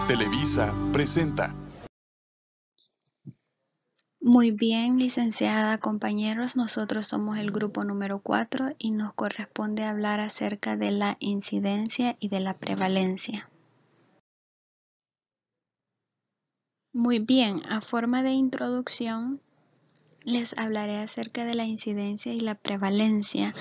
Televisa presenta. Muy bien, licenciada, compañeros, nosotros somos el grupo número 4 y nos corresponde hablar acerca de la incidencia y de la prevalencia. Muy bien, a forma de introducción, les hablaré acerca de la incidencia y la prevalencia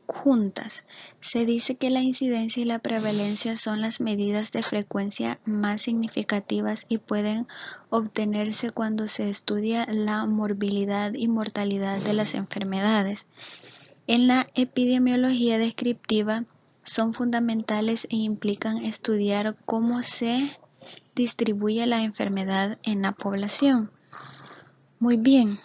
juntas. Se dice que la incidencia y la prevalencia son las medidas de frecuencia más significativas y pueden obtenerse cuando se estudia la morbilidad y mortalidad de las enfermedades. En la epidemiología descriptiva son fundamentales e implican estudiar cómo se distribuye la enfermedad en la población. Muy bien,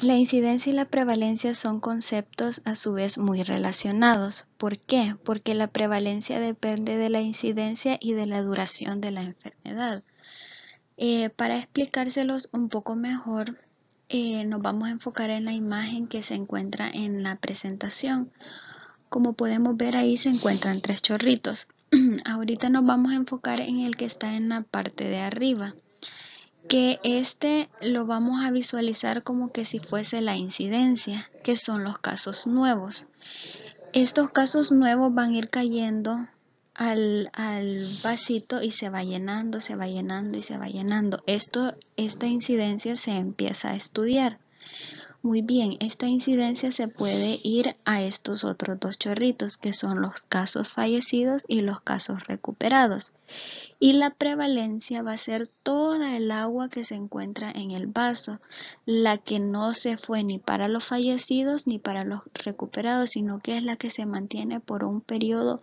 la incidencia y la prevalencia son conceptos a su vez muy relacionados. ¿Por qué? Porque la prevalencia depende de la incidencia y de la duración de la enfermedad. Para explicárselos un poco mejor, nos vamos a enfocar en la imagen que se encuentra en la presentación. Como podemos ver, ahí se encuentran 3 chorritos. Ahorita nos vamos a enfocar en el que está en la parte de arriba, que lo vamos a visualizar como que si fuese la incidencia, que son los casos nuevos. Estos casos nuevos van a ir cayendo al vasito y se va llenando, se va llenando y se va llenando. Esta incidencia se empieza a estudiar. Muy bien, esta incidencia se puede ir a estos otros 2 chorritos, que son los casos fallecidos y los casos recuperados. Y la prevalencia va a ser toda el agua que se encuentra en el vaso, la que no se fue ni para los fallecidos ni para los recuperados, sino que es la que se mantiene por un periodo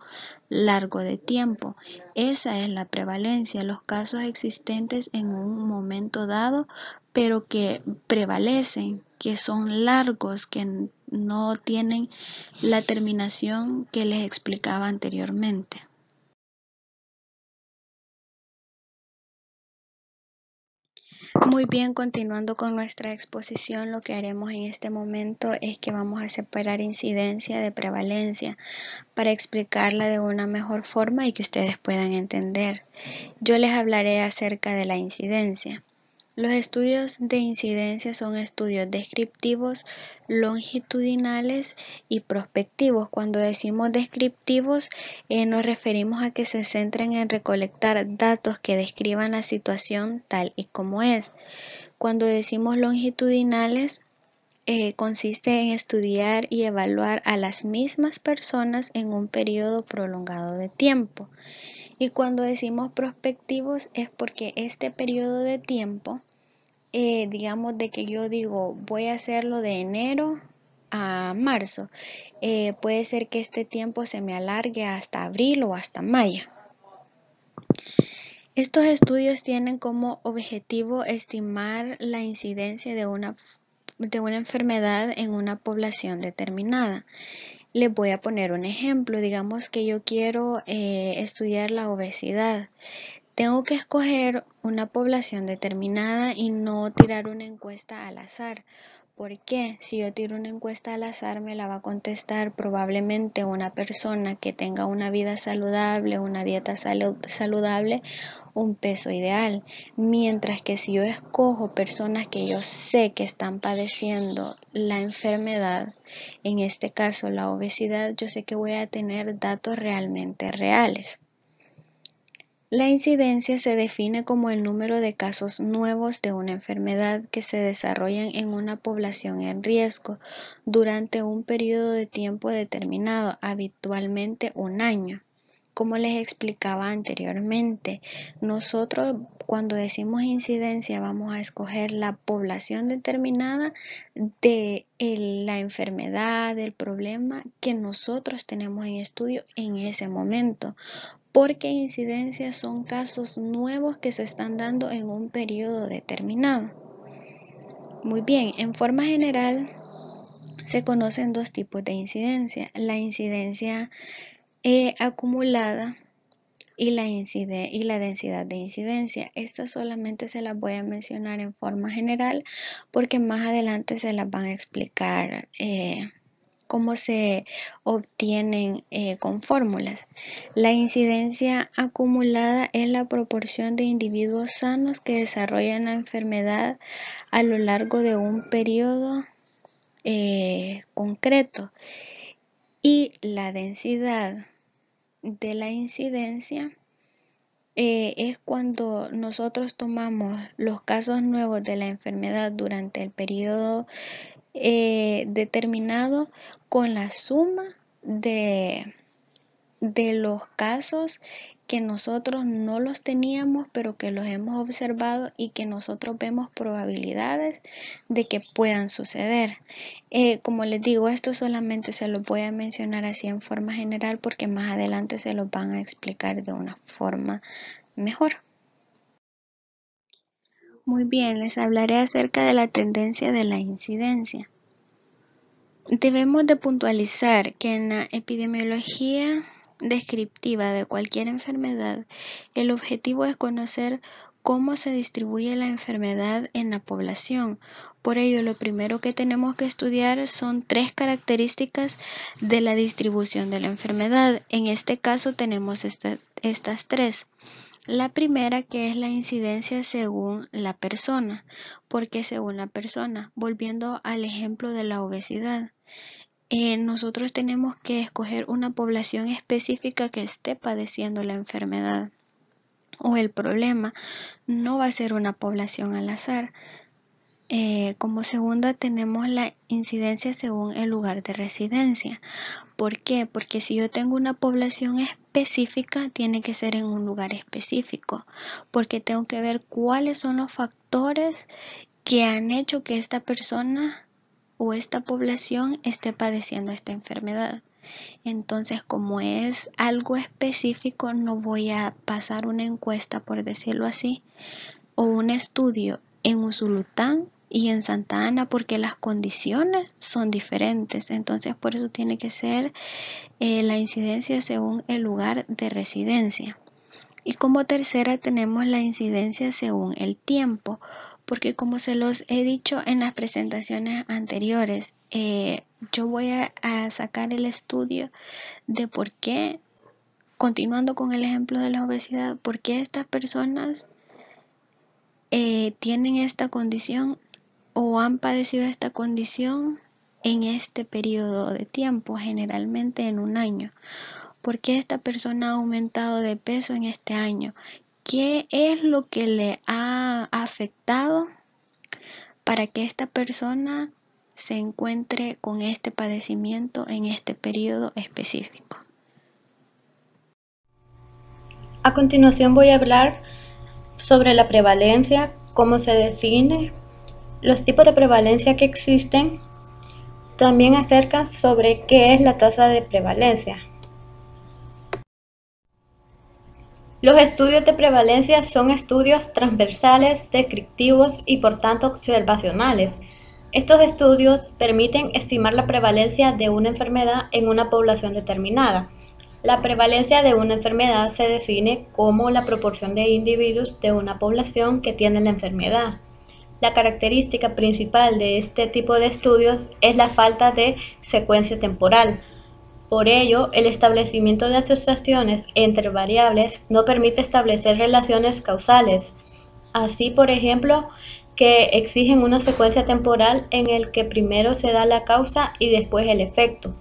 largo de tiempo. Esa es la prevalencia, los casos existentes en un momento dado, pero que prevalecen, que son largos, que no tienen la terminación que les explicaba anteriormente. Muy bien, continuando con nuestra exposición, lo que haremos en este momento es que vamos a separar incidencia de prevalencia para explicarla de una mejor forma y que ustedes puedan entender. Yo les hablaré acerca de la incidencia. Los estudios de incidencia son estudios descriptivos, longitudinales y prospectivos. Cuando decimos descriptivos, nos referimos a que se centren en recolectar datos que describan la situación tal y como es. Cuando decimos longitudinales, consiste en estudiar y evaluar a las mismas personas en un periodo prolongado de tiempo. Y cuando decimos prospectivos es porque este periodo de tiempo, digamos de que yo digo voy a hacerlo de enero a marzo, puede ser que este tiempo se me alargue hasta abril o hasta mayo. Estos estudios tienen como objetivo estimar la incidencia de una enfermedad en una población determinada. Les voy a poner un ejemplo. Digamos que yo quiero estudiar la obesidad. Tengo que escoger una población determinada y no tirar una encuesta al azar. ¿Por qué? Si yo tiro una encuesta al azar me la va a contestar probablemente una persona que tenga una vida saludable, una dieta saludable, un peso ideal. Mientras que si yo escojo personas que yo sé que están padeciendo la enfermedad, en este caso la obesidad, yo sé que voy a tener datos realmente reales. La incidencia se define como el número de casos nuevos de una enfermedad que se desarrollan en una población en riesgo durante un periodo de tiempo determinado, habitualmente un año. Como les explicaba anteriormente, nosotros cuando decimos incidencia vamos a escoger la población determinada de la enfermedad, del problema que nosotros tenemos en estudio en ese momento, porque incidencias son casos nuevos que se están dando en un periodo determinado. Muy bien, en forma general se conocen 2 tipos de incidencia, la incidencia acumulada y la densidad de incidencia. Estas solamente se las voy a mencionar en forma general porque más adelante se las van a explicar cómo se obtienen con fórmulas. La incidencia acumulada es la proporción de individuos sanos que desarrollan la enfermedad a lo largo de un periodo concreto, y la densidad de la incidencia es cuando nosotros tomamos los casos nuevos de la enfermedad durante el periodo determinado con la suma de los casos que nosotros no los teníamos, pero que los hemos observado y que nosotros vemos probabilidades de que puedan suceder. Como les digo, esto solamente se lo voy a mencionar así en forma general porque más adelante se los van a explicar de una forma mejor. Muy bien, les hablaré acerca de la tendencia de la incidencia. Debemos de puntualizar que en la epidemiología descriptiva de cualquier enfermedad, el objetivo es conocer cómo se distribuye la enfermedad en la población. Por ello, lo primero que tenemos que estudiar son 3 características de la distribución de la enfermedad. En este caso tenemos estas 3. La primera, que es la incidencia según la persona. ¿Por qué según la persona? Volviendo al ejemplo de la obesidad. Nosotros tenemos que escoger una población específica que esté padeciendo la enfermedad o el problema. No va a ser una población al azar. Como segunda tenemos la incidencia según el lugar de residencia. ¿Por qué? Porque si yo tengo una población específica, tiene que ser en un lugar específico, porque tengo que ver cuáles son los factores que han hecho que esta persona o esta población esté padeciendo esta enfermedad. Entonces, como es algo específico, no voy a pasar una encuesta, por decirlo así, o un estudio en Usulután y en Santa Ana, porque las condiciones son diferentes. Entonces, por eso tiene que ser la incidencia según el lugar de residencia. Y como tercera tenemos la incidencia según el tiempo, porque como se los he dicho en las presentaciones anteriores, yo voy a sacar el estudio de por qué, continuando con el ejemplo de la obesidad, por qué estas personas tienen esta condición o han padecido esta condición en este periodo de tiempo, generalmente en un año. ¿Por qué esta persona ha aumentado de peso en este año? ¿Qué es lo que le ha afectado para que esta persona se encuentre con este padecimiento en este periodo específico? A continuación voy a hablar sobre la prevalencia, cómo se define, los tipos de prevalencia que existen, también acerca sobre qué es la tasa de prevalencia. Los estudios de prevalencia son estudios transversales, descriptivos y por tanto observacionales. Estos estudios permiten estimar la prevalencia de una enfermedad en una población determinada. La prevalencia de una enfermedad se define como la proporción de individuos de una población que tiene la enfermedad. La característica principal de este tipo de estudios es la falta de secuencia temporal. Por ello, el establecimiento de asociaciones entre variables no permite establecer relaciones causales. Así, por ejemplo, que exigen una secuencia temporal en el que primero se da la causa y después el efecto.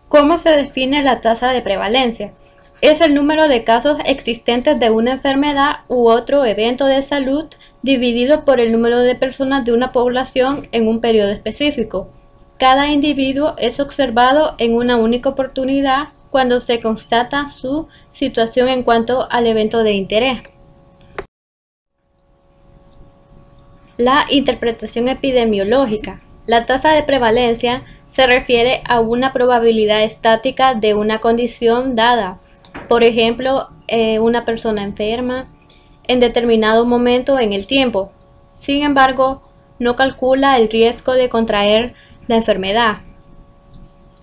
¿Cómo se define la tasa de prevalencia? Es el número de casos existentes de una enfermedad u otro evento de salud dividido por el número de personas de una población en un periodo específico. Cada individuo es observado en una única oportunidad cuando se constata su situación en cuanto al evento de interés. La interpretación epidemiológica. La tasa de prevalencia se refiere a una probabilidad estática de una condición dada. Por ejemplo, una persona enferma en determinado momento en el tiempo. Sin embargo, no calcula el riesgo de contraer la enfermedad.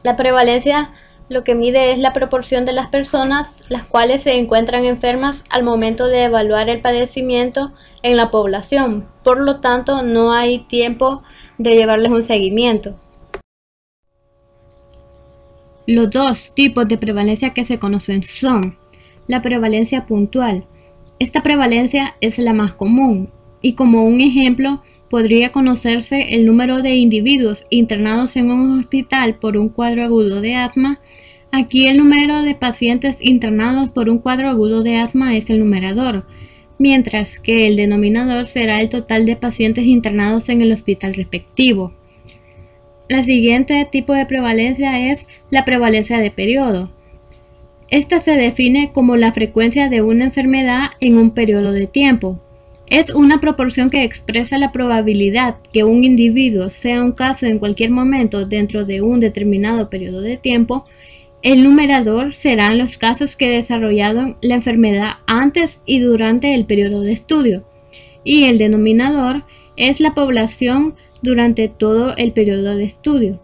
La prevalencia lo que mide es la proporción de las personas las cuales se encuentran enfermas al momento de evaluar el padecimiento en la población. Por lo tanto, no hay tiempo de llevarles un seguimiento. Los dos tipos de prevalencia que se conocen son la prevalencia puntual. Esta prevalencia es la más común y como un ejemplo podría conocerse el número de individuos internados en un hospital por un cuadro agudo de asma. Aquí el número de pacientes internados por un cuadro agudo de asma es el numerador, mientras que el denominador será el total de pacientes internados en el hospital respectivo. La siguiente tipo de prevalencia es la prevalencia de periodo. Esta se define como la frecuencia de una enfermedad en un periodo de tiempo. Es una proporción que expresa la probabilidad que un individuo sea un caso en cualquier momento dentro de un determinado periodo de tiempo. El numerador serán los casos que desarrollaron la enfermedad antes y durante el periodo de estudio, y el denominador es la población durante todo el periodo de estudio.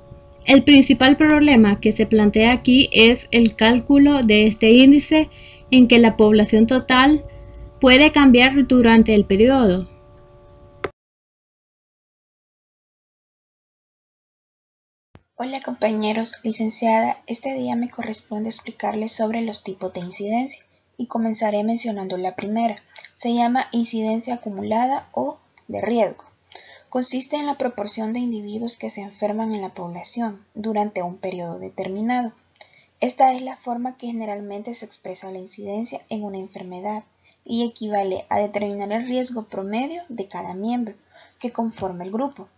El principal problema que se plantea aquí es el cálculo de este índice en que la población total puede cambiar durante el periodo. Hola compañeros, licenciada, este día me corresponde explicarles sobre los tipos de incidencia y comenzaré mencionando la primera. Se llama incidencia acumulada o de riesgo. Consiste en la proporción de individuos que se enferman en la población durante un periodo determinado. Esta es la forma que generalmente se expresa la incidencia en una enfermedad y equivale a determinar el riesgo promedio de cada miembro que conforma el grupo.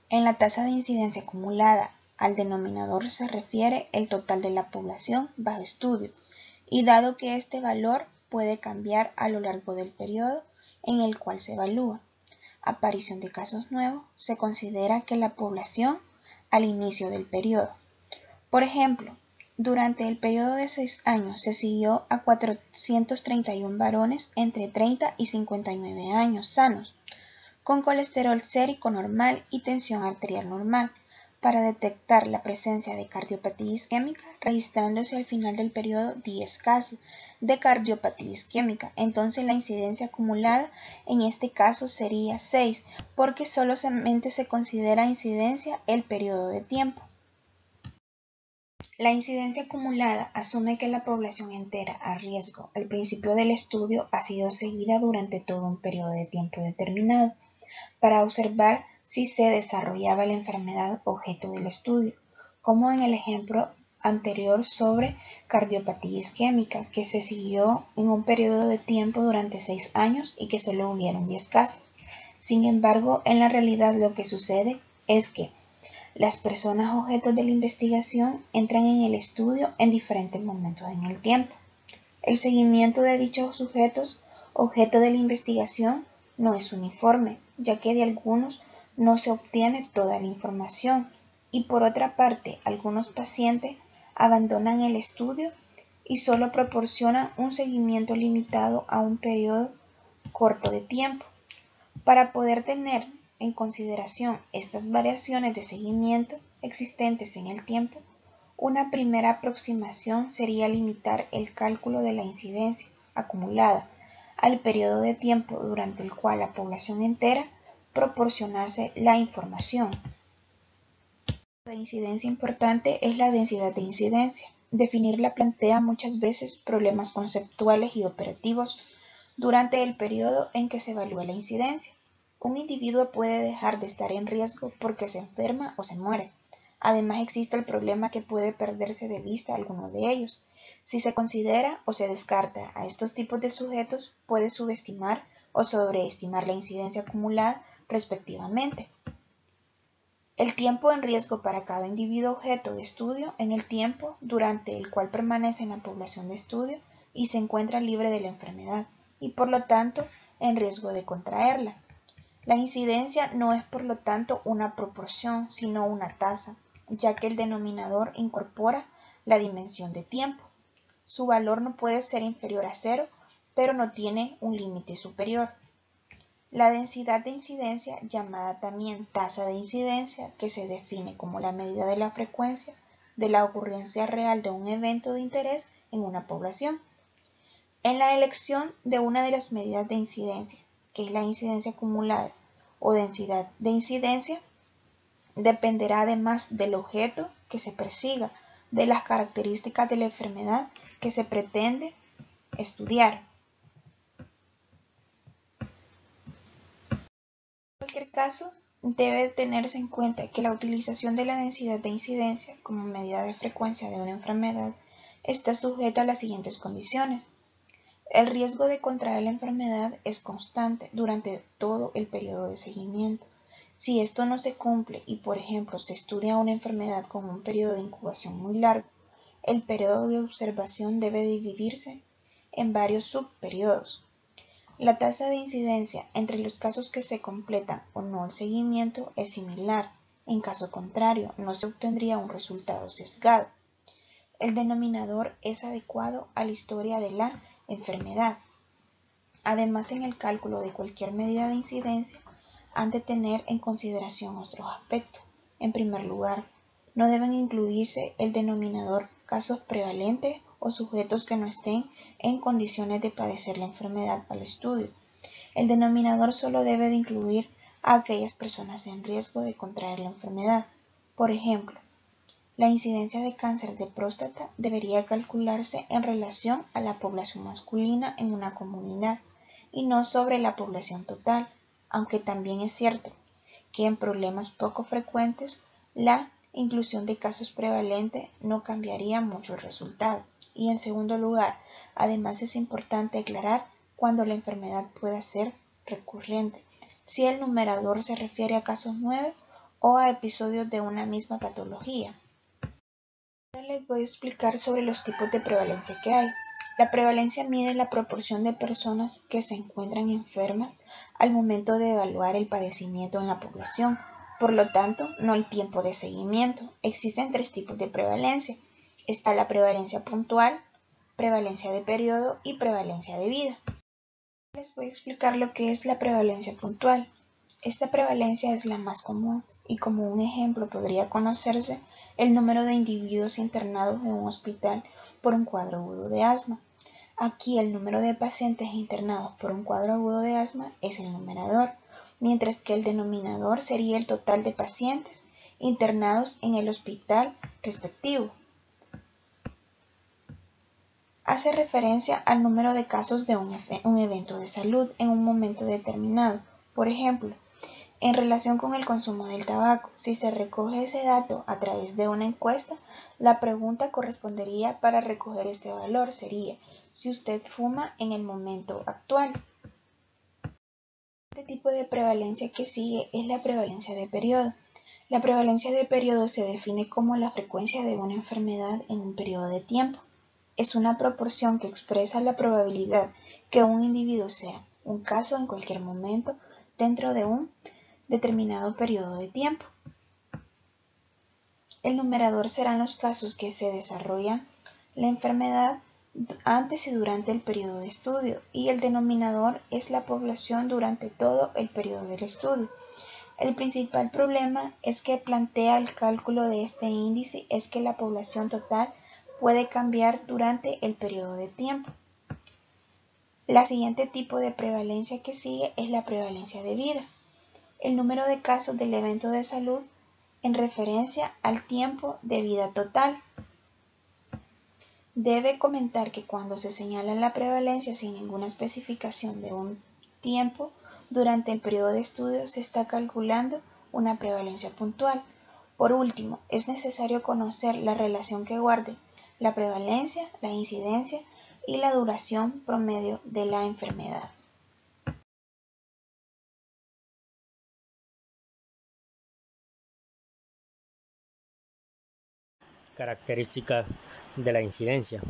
En la tasa de incidencia acumulada, al denominador se refiere el total de la población bajo estudio, y dado que este valor puede cambiar a lo largo del periodo en el cual se evalúa, aparición de casos nuevos, se considera que la población al inicio del periodo. Por ejemplo, durante el periodo de 6 años se siguió a 431 varones entre 30 y 59 años sanos, con colesterol sérico normal y tensión arterial normal, para detectar la presencia de cardiopatía isquémica, registrándose al final del periodo 10 casos de cardiopatía isquémica. Entonces la incidencia acumulada en este caso sería 6, porque solamente se considera incidencia el periodo de tiempo. La incidencia acumulada asume que la población entera a riesgo al principio del estudio ha sido seguida durante todo un periodo de tiempo determinado, para observar si se desarrollaba la enfermedad objeto del estudio, como en el ejemplo anterior sobre cardiopatía isquémica, que se siguió en un periodo de tiempo durante 6 años y que solo hubieron 10 casos. Sin embargo, en la realidad lo que sucede es que las personas objetos de la investigación entran en el estudio en diferentes momentos en el tiempo. El seguimiento de dichos sujetos objeto de la investigación no es uniforme, ya que de algunos no se obtiene toda la información y por otra parte algunos pacientes abandonan el estudio y solo proporcionan un seguimiento limitado a un periodo corto de tiempo. Para poder tener en consideración estas variaciones de seguimiento existentes en el tiempo, una primera aproximación sería limitar el cálculo de la incidencia acumulada al periodo de tiempo durante el cual la población entera proporcionase la información. La incidencia importante es la densidad de incidencia. Definirla plantea muchas veces problemas conceptuales y operativos durante el periodo en que se evalúa la incidencia. Un individuo puede dejar de estar en riesgo porque se enferma o se muere. Además existe el problema que puede perderse de vista alguno de ellos. Si se considera o se descarta a estos tipos de sujetos, puede subestimar o sobreestimar la incidencia acumulada respectivamente. El tiempo en riesgo para cada individuo objeto de estudio en el tiempo durante el cual permanece en la población de estudio y se encuentra libre de la enfermedad y por lo tanto en riesgo de contraerla. La incidencia no es por lo tanto una proporción sino una tasa, ya que el denominador incorpora la dimensión de tiempo. Su valor no puede ser inferior a 0, pero no tiene un límite superior. La densidad de incidencia, llamada también tasa de incidencia, que se define como la medida de la frecuencia de la ocurrencia real de un evento de interés en una población. En la elección de una de las medidas de incidencia, que es la incidencia acumulada o densidad de incidencia, dependerá además del objeto que se persiga, de las características de la enfermedad que se pretende estudiar. En cualquier caso, debe tenerse en cuenta que la utilización de la densidad de incidencia como medida de frecuencia de una enfermedad está sujeta a las siguientes condiciones. El riesgo de contraer la enfermedad es constante durante todo el periodo de seguimiento. Si esto no se cumple y, por ejemplo, se estudia una enfermedad con un periodo de incubación muy largo, el periodo de observación debe dividirse en varios subperiodos. La tasa de incidencia entre los casos que se completan o no el seguimiento es similar. En caso contrario, no se obtendría un resultado sesgado. El denominador es adecuado a la historia de la enfermedad. Además, en el cálculo de cualquier medida de incidencia, han de tener en consideración otros aspectos. En primer lugar, no deben incluirse el denominador casos prevalentes o sujetos que no estén en condiciones de padecer la enfermedad al estudio. El denominador solo debe de incluir a aquellas personas en riesgo de contraer la enfermedad. Por ejemplo, la incidencia de cáncer de próstata debería calcularse en relación a la población masculina en una comunidad y no sobre la población total, aunque también es cierto que en problemas poco frecuentes la inclusión de casos prevalentes no cambiaría mucho el resultado. Y en segundo lugar, además es importante aclarar cuando la enfermedad pueda ser recurrente, si el numerador se refiere a casos nuevos o a episodios de una misma patología. Ahora les voy a explicar sobre los tipos de prevalencia que hay. La prevalencia mide la proporción de personas que se encuentran enfermas al momento de evaluar el padecimiento en la población. Por lo tanto, no hay tiempo de seguimiento. Existen tres tipos de prevalencia. Está la prevalencia puntual, prevalencia de periodo y prevalencia de vida. Les voy a explicar lo que es la prevalencia puntual. Esta prevalencia es la más común y como un ejemplo podría conocerse el número de individuos internados en un hospital por un cuadro agudo de asma. Aquí el número de pacientes internados por un cuadro agudo de asma es el numerador, mientras que el denominador sería el total de pacientes internados en el hospital respectivo. Hace referencia al número de casos de un evento de salud en un momento determinado. Por ejemplo, en relación con el consumo del tabaco, si se recoge ese dato a través de una encuesta, la pregunta correspondería para recoger este valor sería si usted fuma en el momento actual. Este tipo de prevalencia que sigue es la prevalencia de periodo. La prevalencia de periodo se define como la frecuencia de una enfermedad en un periodo de tiempo. Es una proporción que expresa la probabilidad que un individuo sea un caso en cualquier momento dentro de un determinado periodo de tiempo. El numerador serán los casos que se desarrollan la enfermedad antes y durante el periodo de estudio, y el denominador es la población durante todo el periodo del estudio. El principal problema es que plantea el cálculo de este índice es que la población total puede cambiar durante el periodo de tiempo. La siguiente tipo de prevalencia que sigue es la prevalencia de vida. El número de casos del evento de salud en referencia al tiempo de vida total. Debe comentar que cuando se señala la prevalencia sin ninguna especificación de un tiempo durante el periodo de estudio, se está calculando una prevalencia puntual. Por último, es necesario conocer la relación que guarde la prevalencia, la incidencia y la duración promedio de la enfermedad. Características de la incidencia.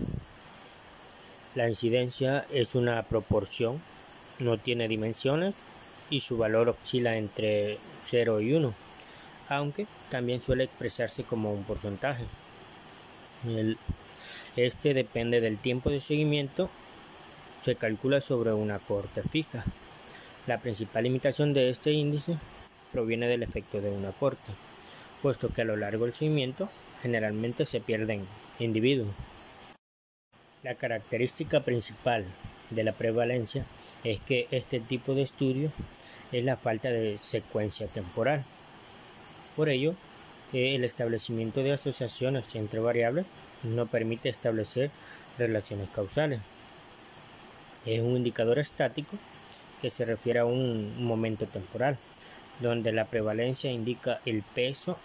La incidencia es una proporción, no tiene dimensiones y su valor oscila entre 0 y 1, aunque también suele expresarse como un porcentaje. Este depende del tiempo de seguimiento, se calcula sobre una cohorte fija. La principal limitación de este índice proviene del efecto de una cohorte, puesto que a lo largo del seguimiento generalmente se pierden individuos. La característica principal de la prevalencia es que este tipo de estudio es la falta de secuencia temporal. Por ello, El establecimiento de asociaciones entre variables no permite establecer relaciones causales. Es un indicador estático que se refiere a un momento temporal, donde la prevalencia indica el peso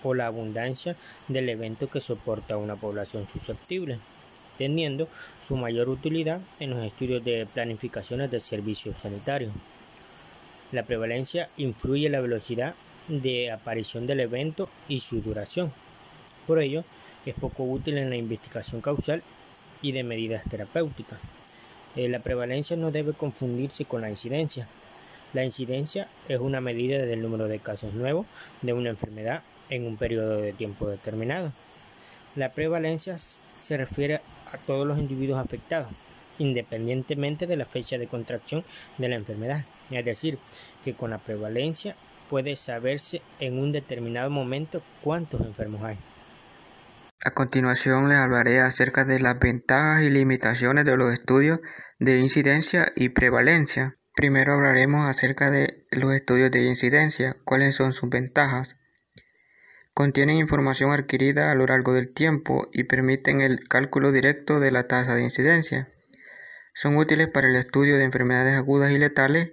o la abundancia del evento que soporta una población susceptible, teniendo su mayor utilidad en los estudios de planificaciones de servicios sanitarios. La prevalencia influye en la velocidad de aparición del evento y su duración. Por ello, es poco útil en la investigación causal y de medidas terapéuticas. La prevalencia no debe confundirse con la incidencia. La incidencia es una medida del número de casos nuevos de una enfermedad en un periodo de tiempo determinado. La prevalencia se refiere a todos los individuos afectados, independientemente de la fecha de contracción de la enfermedad. Es decir, que con la prevalencia puede saberse en un determinado momento cuántos enfermos hay. A continuación les hablaré acerca de las ventajas y limitaciones de los estudios de incidencia y prevalencia. Primero hablaremos acerca de los estudios de incidencia. ¿Cuáles son sus ventajas? Contienen información adquirida a lo largo del tiempo y permiten el cálculo directo de la tasa de incidencia. Son útiles para el estudio de enfermedades agudas y letales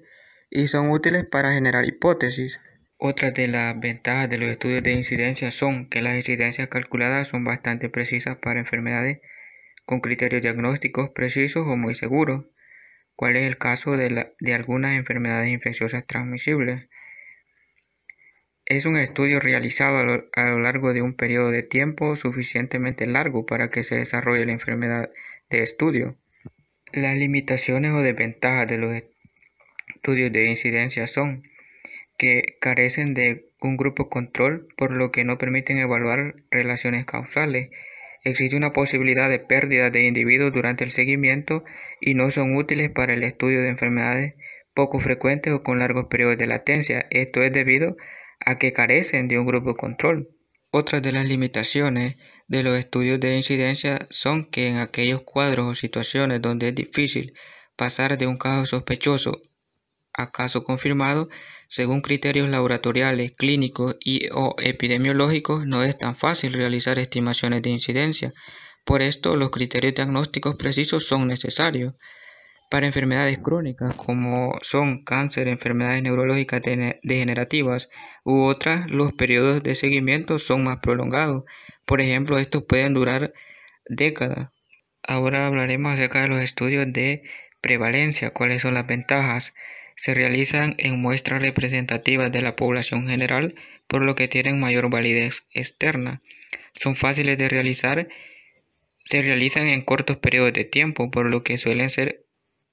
y son útiles para generar hipótesis. Otras de las ventajas de los estudios de incidencia son que las incidencias calculadas son bastante precisas para enfermedades con criterios diagnósticos precisos o muy seguros, cual es el caso de algunas enfermedades infecciosas transmisibles. Es un estudio realizado a lo largo de un periodo de tiempo suficientemente largo para que se desarrolle la enfermedad de estudio. Las limitaciones o desventajas de los estudios de incidencia son que carecen de un grupo control, por lo que no permiten evaluar relaciones causales. Existe una posibilidad de pérdida de individuos durante el seguimiento y no son útiles para el estudio de enfermedades poco frecuentes o con largos periodos de latencia. Esto es debido a que carecen de un grupo control. Otras de las limitaciones de los estudios de incidencia son que en aquellos cuadros o situaciones donde es difícil pasar de un caso sospechoso a caso confirmado, según criterios laboratoriales, clínicos o epidemiológicos, no es tan fácil realizar estimaciones de incidencia. Por esto, los criterios diagnósticos precisos son necesarios. Para enfermedades crónicas, como son cáncer, enfermedades neurológicas degenerativas u otras, los periodos de seguimiento son más prolongados. Por ejemplo, estos pueden durar décadas. Ahora hablaremos acerca de los estudios de prevalencia. ¿Cuáles son las ventajas? Se realizan en muestras representativas de la población general, por lo que tienen mayor validez externa. Son fáciles de realizar, se realizan en cortos periodos de tiempo, por lo que suelen ser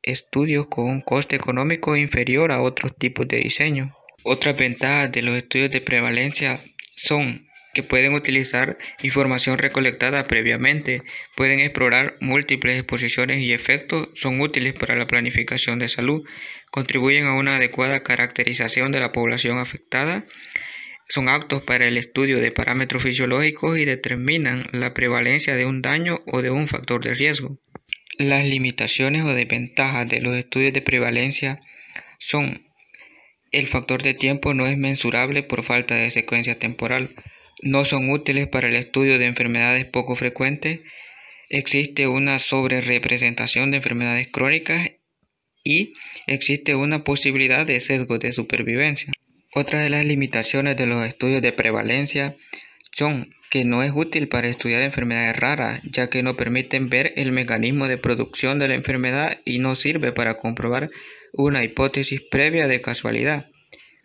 estudios con un coste económico inferior a otros tipos de diseño. Otras ventajas de los estudios de prevalencia son que pueden utilizar información recolectada previamente, pueden explorar múltiples exposiciones y efectos, son útiles para la planificación de salud, contribuyen a una adecuada caracterización de la población afectada, son aptos para el estudio de parámetros fisiológicos y determinan la prevalencia de un daño o de un factor de riesgo. Las limitaciones o desventajas de los estudios de prevalencia son: el factor de tiempo no es mensurable por falta de secuencia temporal, no son útiles para el estudio de enfermedades poco frecuentes, existe una sobrerepresentación de enfermedades crónicas y existe una posibilidad de sesgo de supervivencia. Otra de las limitaciones de los estudios de prevalencia son que no es útil para estudiar enfermedades raras, ya que no permiten ver el mecanismo de producción de la enfermedad y no sirve para comprobar una hipótesis previa de casualidad.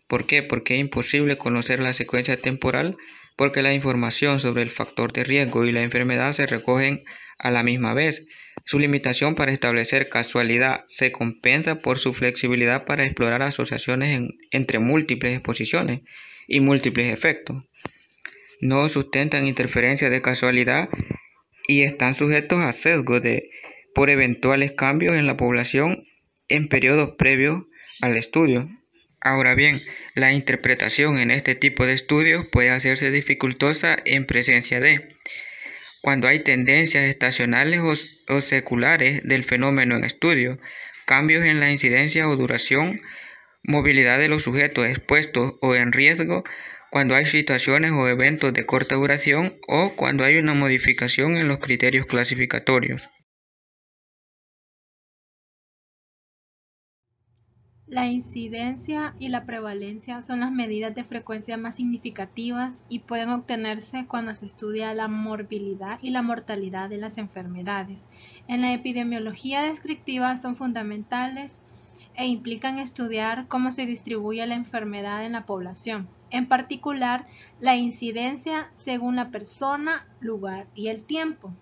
¿Por qué? Porque es imposible conocer la secuencia temporal, porque la información sobre el factor de riesgo y la enfermedad se recogen a la misma vez. Su limitación para establecer casualidad se compensa por su flexibilidad para explorar asociaciones entre múltiples exposiciones y múltiples efectos. No sustentan interferencias de casualidad y están sujetos a sesgos por eventuales cambios en la población en periodos previos al estudio. Ahora bien, la interpretación en este tipo de estudios puede hacerse dificultosa en presencia de cuando hay tendencias estacionales o seculares del fenómeno en estudio, cambios en la incidencia o duración, movilidad de los sujetos expuestos o en riesgo, cuando hay situaciones o eventos de corta duración o cuando hay una modificación en los criterios clasificatorios. La incidencia y la prevalencia son las medidas de frecuencia más significativas y pueden obtenerse cuando se estudia la morbilidad y la mortalidad de las enfermedades. En la epidemiología descriptiva son fundamentales e implican estudiar cómo se distribuye la enfermedad en la población, en particular la incidencia según la persona, lugar y el tiempo.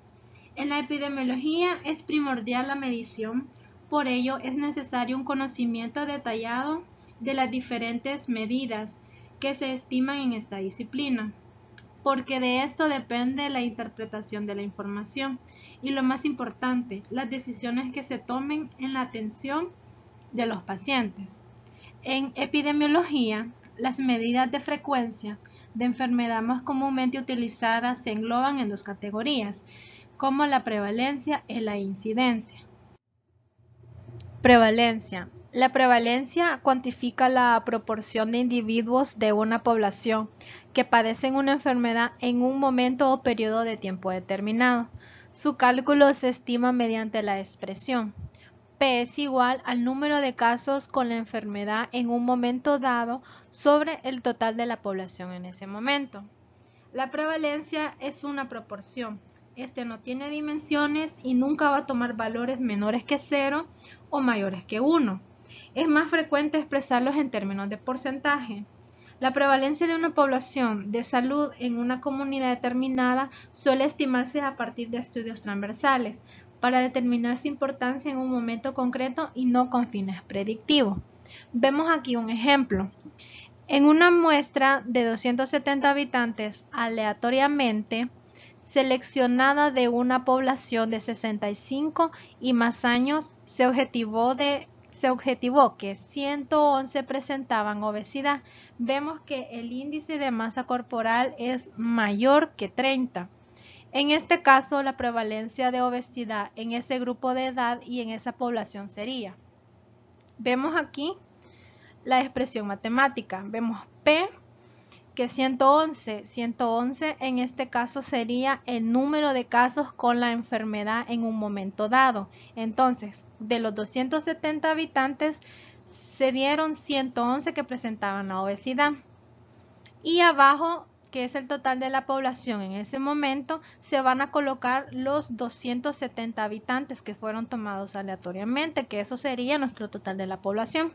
En la epidemiología es primordial la medición. Por ello, es necesario un conocimiento detallado de las diferentes medidas que se estiman en esta disciplina, porque de esto depende la interpretación de la información y, lo más importante, las decisiones que se tomen en la atención de los pacientes. En epidemiología, las medidas de frecuencia de enfermedad más comúnmente utilizadas se engloban en dos categorías, como la prevalencia y la incidencia. Prevalencia. La prevalencia cuantifica la proporción de individuos de una población que padecen una enfermedad en un momento o periodo de tiempo determinado. Su cálculo se estima mediante la expresión P es igual al número de casos con la enfermedad en un momento dado sobre el total de la población en ese momento. La prevalencia es una proporción. Este no tiene dimensiones y nunca va a tomar valores menores que 0 o mayores que 1. Es más frecuente expresarlos en términos de porcentaje. La prevalencia de una población de salud en una comunidad determinada suele estimarse a partir de estudios transversales para determinar su importancia en un momento concreto y no con fines predictivos. Vemos aquí un ejemplo. En una muestra de 270 habitantes aleatoriamente seleccionada de una población de 65 y más años, se objetivó que 111 presentaban obesidad. Vemos que el índice de masa corporal es mayor que 30. En este caso, la prevalencia de obesidad en ese grupo de edad y en esa población sería. Vemos aquí la expresión matemática. Vemos P, que 111. 111 en este caso sería el número de casos con la enfermedad en un momento dado. Entonces, de los 270 habitantes, se dieron 111 que presentaban la obesidad. Y abajo, que es el total de la población en ese momento, se van a colocar los 270 habitantes que fueron tomados aleatoriamente, que eso sería nuestro total de la población.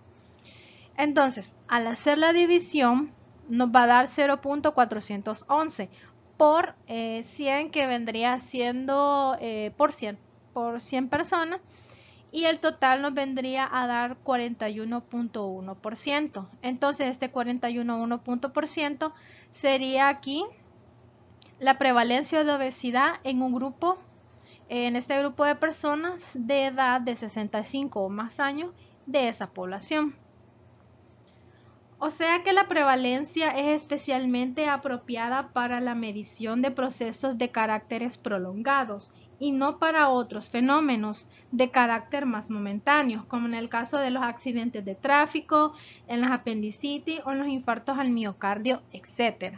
Entonces, al hacer la división, nos va a dar 0.411 por 100, que vendría siendo por 100 personas, y el total nos vendría a dar 41.1%. Entonces, este 41.1% sería aquí la prevalencia de obesidad en un grupo, en este grupo de personas de edad de 65 o más años de esa población. O sea que la prevalencia es especialmente apropiada para la medición de procesos de caracteres prolongados y no para otros fenómenos de carácter más momentáneo, como en el caso de los accidentes de tráfico, en las apendicitis o en los infartos al miocardio, etc.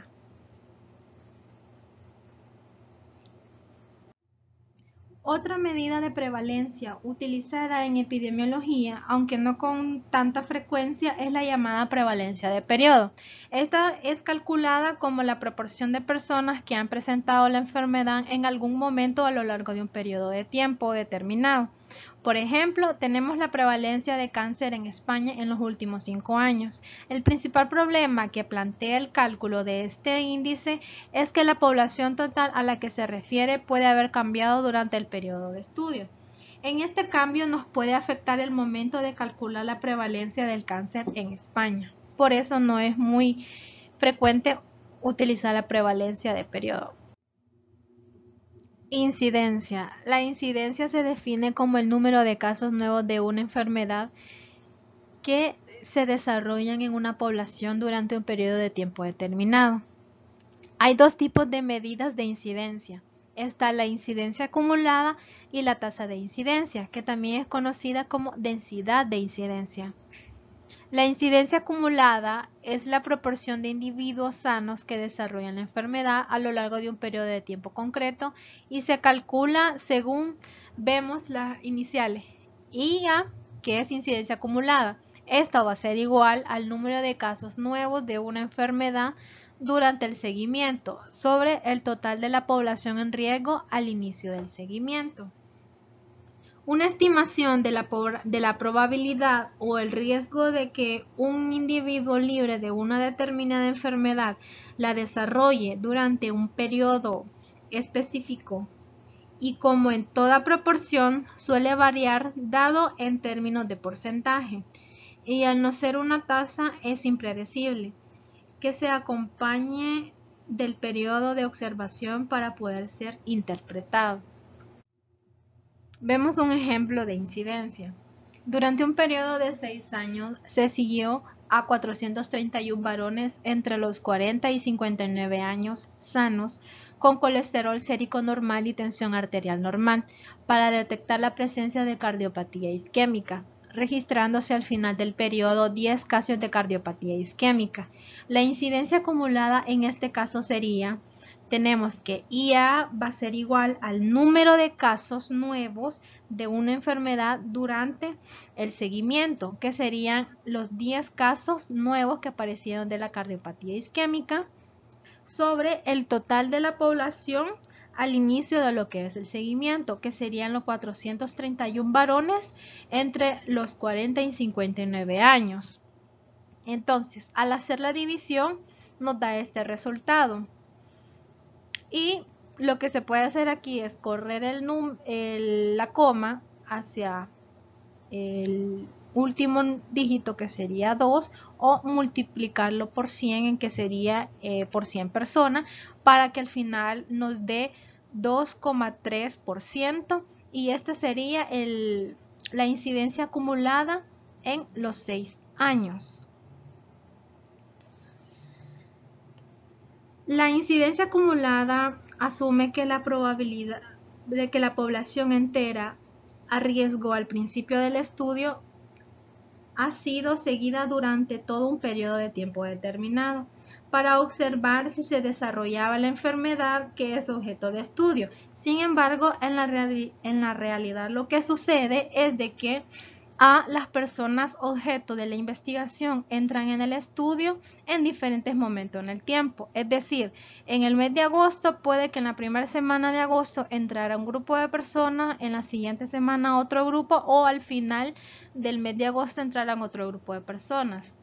Otra medida de prevalencia utilizada en epidemiología, aunque no con tanta frecuencia, es la llamada prevalencia de periodo. Esta es calculada como la proporción de personas que han presentado la enfermedad en algún momento a lo largo de un periodo de tiempo determinado. Por ejemplo, tenemos la prevalencia de cáncer en España en los últimos 5 años. El principal problema que plantea el cálculo de este índice es que la población total a la que se refiere puede haber cambiado durante el periodo de estudio. En este cambio nos puede afectar el momento de calcular la prevalencia del cáncer en España. Por eso no es muy frecuente utilizar la prevalencia de periodo. Incidencia. La incidencia se define como el número de casos nuevos de una enfermedad que se desarrollan en una población durante un periodo de tiempo determinado. Hay dos tipos de medidas de incidencia. Está la incidencia acumulada y la tasa de incidencia, que también es conocida como densidad de incidencia. La incidencia acumulada es la proporción de individuos sanos que desarrollan la enfermedad a lo largo de un periodo de tiempo concreto y se calcula según vemos las iniciales IA, que es incidencia acumulada. Esta va a ser igual al número de casos nuevos de una enfermedad durante el seguimiento sobre el total de la población en riesgo al inicio del seguimiento. Una estimación de la probabilidad o el riesgo de que un individuo libre de una determinada enfermedad la desarrolle durante un periodo específico y como en toda proporción suele variar dado en términos de porcentaje y al no ser una tasa es impredecible que se acompañe del periodo de observación para poder ser interpretado. Vemos un ejemplo de incidencia. Durante un periodo de 6 años se siguió a 431 varones entre los 40 y 59 años sanos con colesterol sérico normal y tensión arterial normal para detectar la presencia de cardiopatía isquémica, registrándose al final del periodo 10 casos de cardiopatía isquémica. La incidencia acumulada en este caso sería, tenemos que IA va a ser igual al número de casos nuevos de una enfermedad durante el seguimiento, que serían los 10 casos nuevos que aparecieron de la cardiopatía isquémica, sobre el total de la población al inicio de lo que es el seguimiento, que serían los 431 varones entre los 40 y 59 años. Entonces, al hacer la división, nos da este resultado. Y lo que se puede hacer aquí es correr la coma hacia el último dígito, que sería 2, o multiplicarlo por 100, en que sería por 100 personas, para que al final nos dé 2,3%, y esta sería la incidencia acumulada en los 6 años. La incidencia acumulada asume que la probabilidad de que la población entera a riesgo al principio del estudio ha sido seguida durante todo un periodo de tiempo determinado para observar si se desarrollaba la enfermedad que es objeto de estudio. Sin embargo, en la realidad lo que sucede es de que las personas objeto de la investigación entran en el estudio en diferentes momentos en el tiempo. Es decir, en el mes de agosto puede que en la primera semana de agosto entrara un grupo de personas, en la siguiente semana otro grupo, o al final del mes de agosto entrarán otro grupo de personas.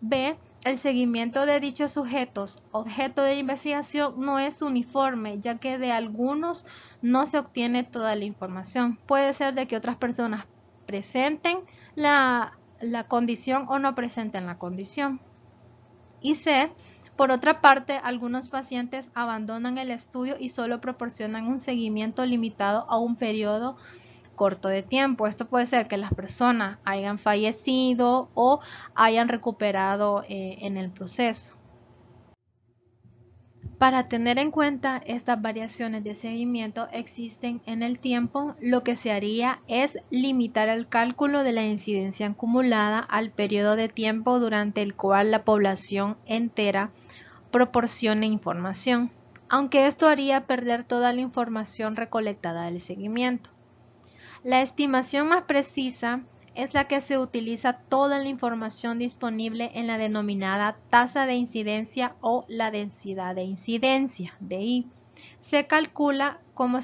B. El seguimiento de dichos sujetos objeto de investigación no es uniforme, ya que de algunos no se obtiene toda la información. Puede ser de que otras personas presenten la condición o no presenten la condición. Y C, por otra parte, algunos pacientes abandonan el estudio y solo proporcionan un seguimiento limitado a un periodo corto de tiempo. Esto puede ser que las personas hayan fallecido o hayan recuperado en el proceso. Para tener en cuenta estas variaciones de seguimiento existen en el tiempo, lo que se haría es limitar el cálculo de la incidencia acumulada al periodo de tiempo durante el cual la población entera proporcione información, aunque esto haría perder toda la información recolectada del seguimiento. La estimación más precisa es la que se utiliza toda la información disponible en la denominada tasa de incidencia o la densidad de incidencia, DI. Se calcula como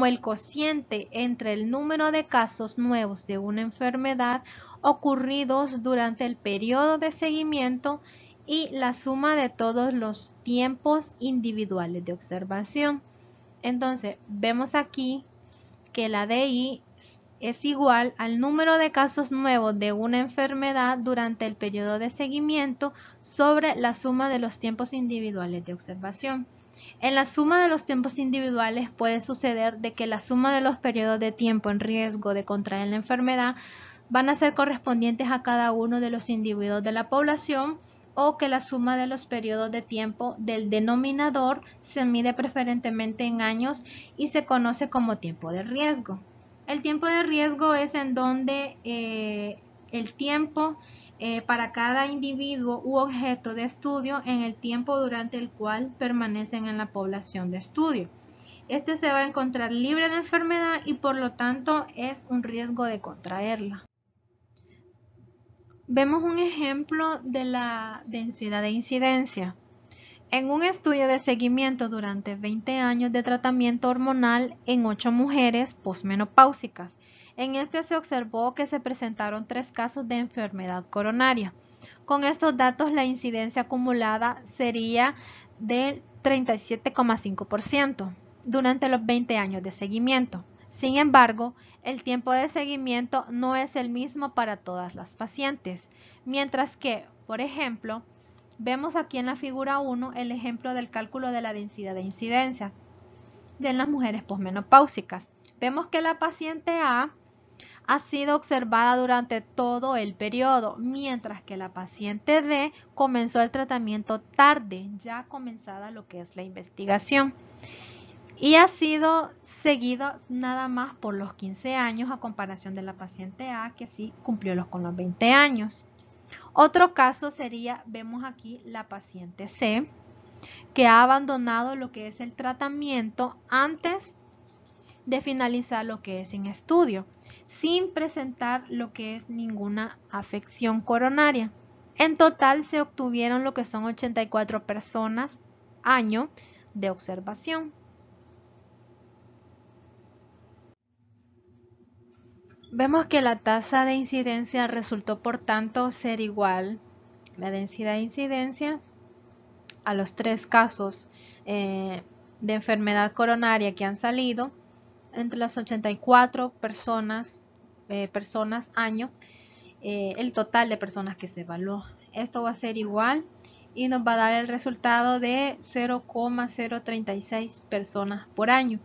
el cociente entre el número de casos nuevos de una enfermedad ocurridos durante el periodo de seguimiento y la suma de todos los tiempos individuales de observación. Entonces, vemos aquí que la DI es igual al número de casos nuevos de una enfermedad durante el periodo de seguimiento sobre la suma de los tiempos individuales de observación. En la suma de los tiempos individuales puede suceder de que la suma de los periodos de tiempo en riesgo de contraer la enfermedad van a ser correspondientes a cada uno de los individuos de la población, o que la suma de los periodos de tiempo del denominador se mide preferentemente en años y se conoce como tiempo de riesgo. El tiempo de riesgo es en donde el tiempo para cada individuo u objeto de estudio en el tiempo durante el cual permanecen en la población de estudio. Este se va a encontrar libre de enfermedad y por lo tanto es un riesgo de contraerla. Vemos un ejemplo de la densidad de incidencia. En un estudio de seguimiento durante 20 años de tratamiento hormonal en 8 mujeres posmenopáusicas, en este se observó que se presentaron 3 casos de enfermedad coronaria. Con estos datos, la incidencia acumulada sería del 37,5% durante los 20 años de seguimiento. Sin embargo, el tiempo de seguimiento no es el mismo para todas las pacientes, mientras que, por ejemplo, vemos aquí en la figura 1 el ejemplo del cálculo de la densidad de incidencia de las mujeres posmenopáusicas. Vemos que la paciente A ha sido observada durante todo el periodo, mientras que la paciente D comenzó el tratamiento tarde, ya comenzada lo que es la investigación, y ha sido seguido nada más por los 15 años a comparación de la paciente A, que sí cumplió con los 20 años. Otro caso sería, vemos aquí la paciente C, que ha abandonado lo que es el tratamiento antes de finalizar lo que es en estudio, sin presentar lo que es ninguna afección coronaria. En total se obtuvieron lo que son 84 personas año de observación. Vemos que la tasa de incidencia resultó por tanto ser igual, la densidad de incidencia, a los 3 casos de enfermedad coronaria que han salido entre las 84 personas año, el total de personas que se evaluó. Esto va a ser igual y nos va a dar el resultado de 0,036 personas por año.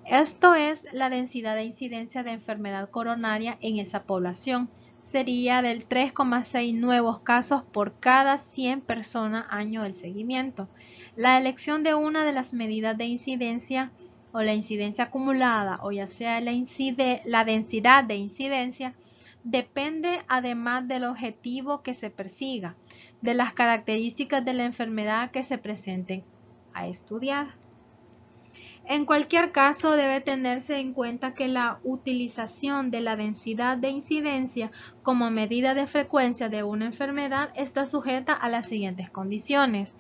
Esto es la densidad de incidencia de enfermedad coronaria en esa población. Sería del 3,6 nuevos casos por cada 100 personas año del seguimiento. La elección de una de las medidas de incidencia o la incidencia acumulada o ya sea la densidad de incidencia depende además del objetivo que se persiga, de las características de la enfermedad que se presenten a estudiar. En cualquier caso, debe tenerse en cuenta que la utilización de la densidad de incidencia como medida de frecuencia de una enfermedad está sujeta a las siguientes condiciones.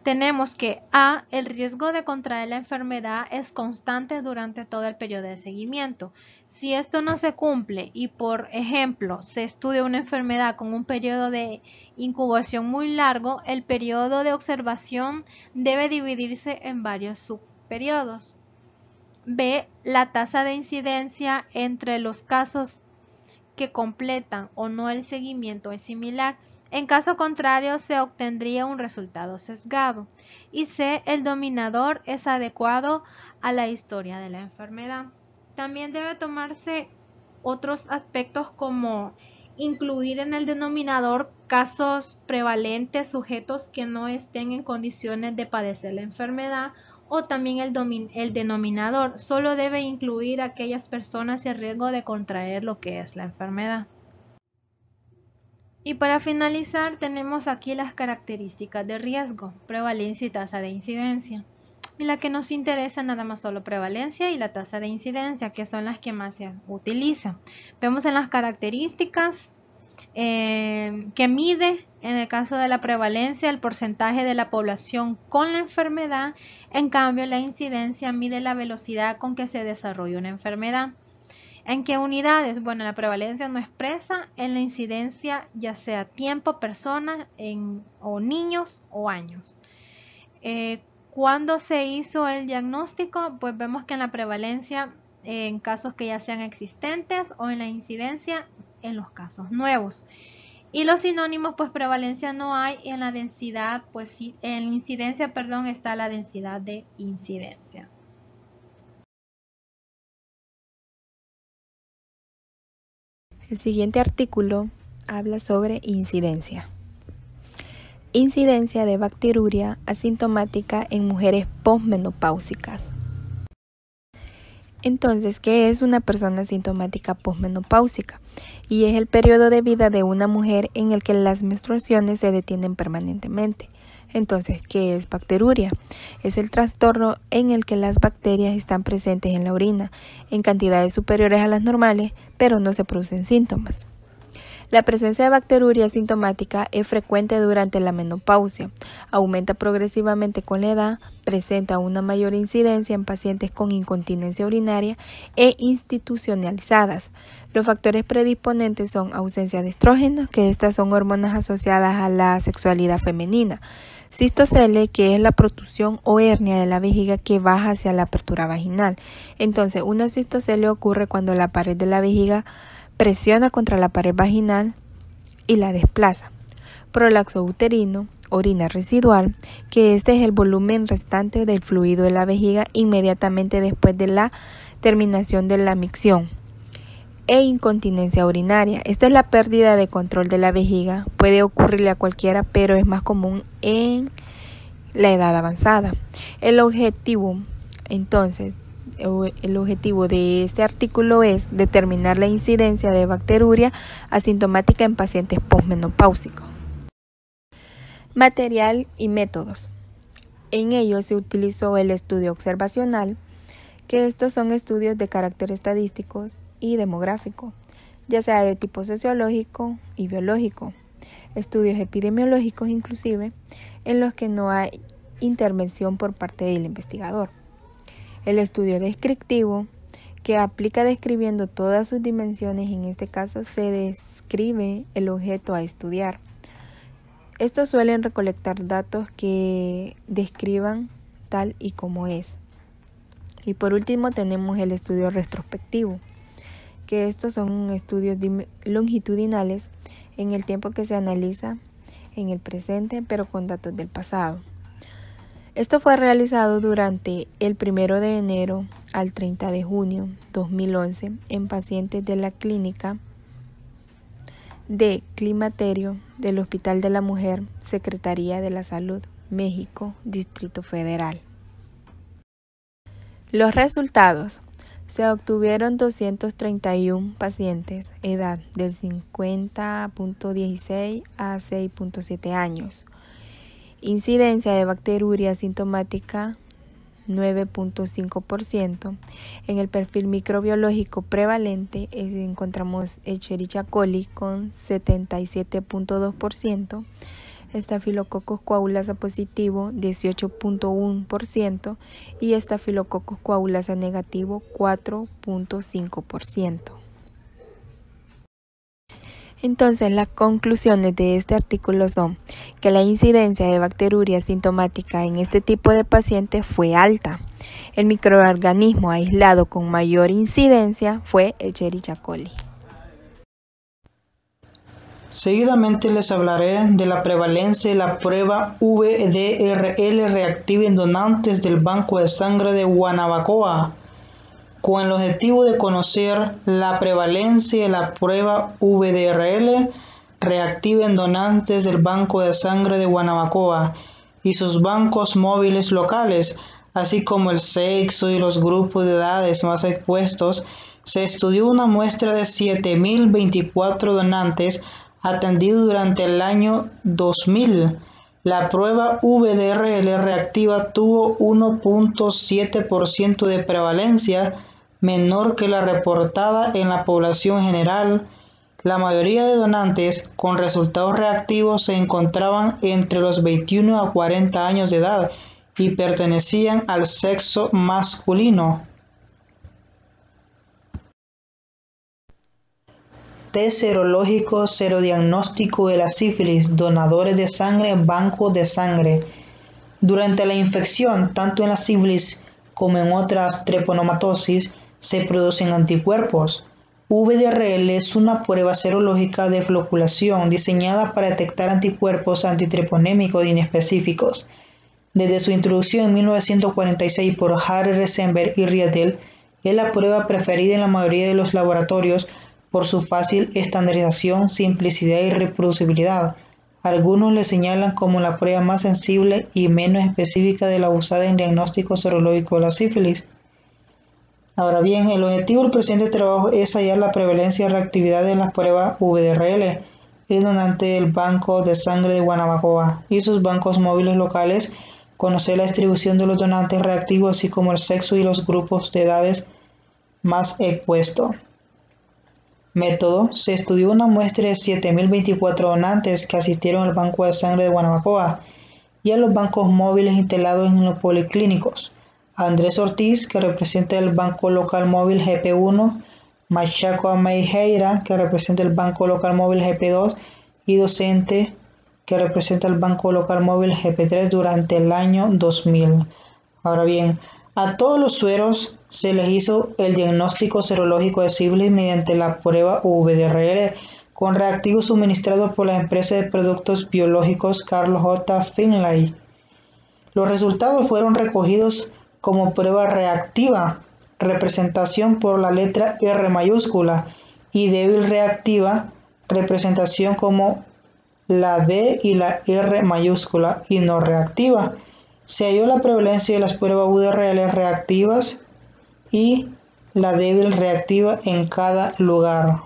Tenemos que A, el riesgo de contraer la enfermedad es constante durante todo el periodo de seguimiento. Si esto no se cumple y, por ejemplo, se estudia una enfermedad con un periodo de incubación muy largo, el periodo de observación debe dividirse en varios subperiodos. B, la tasa de incidencia entre los casos que completan o no el seguimiento es similar. En caso contrario, se obtendría un resultado sesgado. Y C, el denominador es adecuado a la historia de la enfermedad. También debe tomarse otros aspectos como incluir en el denominador casos prevalentes, sujetos que no estén en condiciones de padecer la enfermedad, o también el denominador solo debe incluir a aquellas personas en riesgo de contraer lo que es la enfermedad. Y para finalizar tenemos aquí las características de riesgo, prevalencia y tasa de incidencia. Y la que nos interesa nada más solo prevalencia y la tasa de incidencia, que son las que más se utilizan. Vemos en las características que mide, en el caso de la prevalencia, el porcentaje de la población con la enfermedad. En cambio, la incidencia mide la velocidad con que se desarrolla una enfermedad. ¿En qué unidades? Bueno, la prevalencia no expresa, en la incidencia ya sea tiempo, personas, o niños o años. ¿Cuándo se hizo el diagnóstico? Pues vemos que en la prevalencia, en casos que ya sean existentes, o en la incidencia, en los casos nuevos. Y los sinónimos, pues prevalencia no hay, y en la densidad, pues sí, en incidencia, perdón, está la densidad de incidencia. El siguiente artículo habla sobre incidencia. Incidencia de bacteriuria asintomática en mujeres posmenopáusicas. Entonces, ¿qué es una persona sintomática posmenopáusica? Y es el periodo de vida de una mujer en el que las menstruaciones se detienen permanentemente. Entonces, ¿qué es bacteruria? Es el trastorno en el que las bacterias están presentes en la orina en cantidades superiores a las normales, pero no se producen síntomas. La presencia de bacteruria sintomática es frecuente durante la menopausia, aumenta progresivamente con la edad, presenta una mayor incidencia en pacientes con incontinencia urinaria e institucionalizadas. Los factores predisponentes son ausencia de estrógenos, que estas son hormonas asociadas a la sexualidad femenina, cistocele, que es la protrusión o hernia de la vejiga que baja hacia la apertura vaginal. Entonces, una cistocele ocurre cuando la pared de la vejiga presiona contra la pared vaginal y la desplaza. Prolaxo uterino, orina residual, que este es el volumen restante del fluido de la vejiga inmediatamente después de la terminación de la micción. E incontinencia urinaria. Esta es la pérdida de control de la vejiga. Puede ocurrirle a cualquiera, pero es más común en la edad avanzada. El objetivo de este artículo es determinar la incidencia de bacteruria asintomática en pacientes posmenopáusicos. Material y métodos. En ello se utilizó el estudio observacional, que estos son estudios de carácter estadístico y demográfico, ya sea de tipo sociológico y biológico, estudios epidemiológicos inclusive, en los que no hay intervención por parte del investigador. El estudio descriptivo, que aplica describiendo todas sus dimensiones, en este caso se describe el objeto a estudiar. Estos suelen recolectar datos que describan tal y como es. Y por último tenemos el estudio retrospectivo, que estos son estudios longitudinales en el tiempo que se analiza en el presente, pero con datos del pasado. Esto fue realizado durante el 1 de enero al 30 de junio 2011 en pacientes de la clínica de climaterio del Hospital de la Mujer, Secretaría de la Salud, México, Distrito Federal. Los resultados. Se obtuvieron 231 pacientes, edad del 50.16 a 6.7 años. Incidencia de bacteruria asintomática 9.5%. En el perfil microbiológico prevalente encontramos Escherichia coli con 77.2%, Staphylococcus coagulasa positivo 18.1% y Staphylococcus coagulasa negativo 4.5%. Entonces, las conclusiones de este artículo son que la incidencia de bacteruria sintomática en este tipo de pacientes fue alta. El microorganismo aislado con mayor incidencia fue Escherichia coli. Seguidamente les hablaré de la prevalencia de la prueba VDRL reactiva en donantes del Banco de Sangre de Guanabacoa, con el objetivo de conocer la prevalencia de la prueba VDRL reactiva en donantes del Banco de Sangre de Guanabacoa y sus bancos móviles locales, así como el sexo y los grupos de edades más expuestos. Se estudió una muestra de 7.024 donantes atendidos durante el año 2000. La prueba VDRL reactiva tuvo 1.7% de prevalencia, menor que la reportada en la población general. La mayoría de donantes con resultados reactivos se encontraban entre los 21 a 40 años de edad y pertenecían al sexo masculino. Test serológico serodiagnóstico de la sífilis, donadores de sangre, banco de sangre. Durante la infección, tanto en la sífilis como en otras treponematosis, se producen anticuerpos. VDRL es una prueba serológica de floculación diseñada para detectar anticuerpos antitreponémicos inespecíficos. Desde su introducción en 1946 por Harry Rosenberg y Riedel, es la prueba preferida en la mayoría de los laboratorios por su fácil estandarización, simplicidad y reproducibilidad. Algunos le señalan como la prueba más sensible y menos específica de la usada en diagnóstico serológico de la sífilis. Ahora bien, el objetivo del presente trabajo es hallar la prevalencia y reactividad de las pruebas VDRL en donante del Banco de Sangre de Guanabacoa y sus bancos móviles locales, conocer la distribución de los donantes reactivos, así como el sexo y los grupos de edades más expuestos. Método: se estudió una muestra de 7.024 donantes que asistieron al Banco de Sangre de Guanabacoa y a los bancos móviles instalados en los policlínicos. Andrés Ortiz, que representa el Banco Local Móvil GP1, Machaco Meijeira, que representa el Banco Local Móvil GP2, y Docente, que representa el Banco Local Móvil GP3 durante el año 2000. Ahora bien, a todos los sueros se les hizo el diagnóstico serológico de sífilis mediante la prueba VDRL con reactivos suministrados por la empresa de productos biológicos Carlos J. Finlay. Los resultados fueron recogidos como prueba reactiva, representación por la letra R mayúscula, y débil reactiva, representación como la D y la R mayúscula, y no reactiva. Se halló la prevalencia de las pruebas VDRL reactivas y la débil reactiva en cada lugar.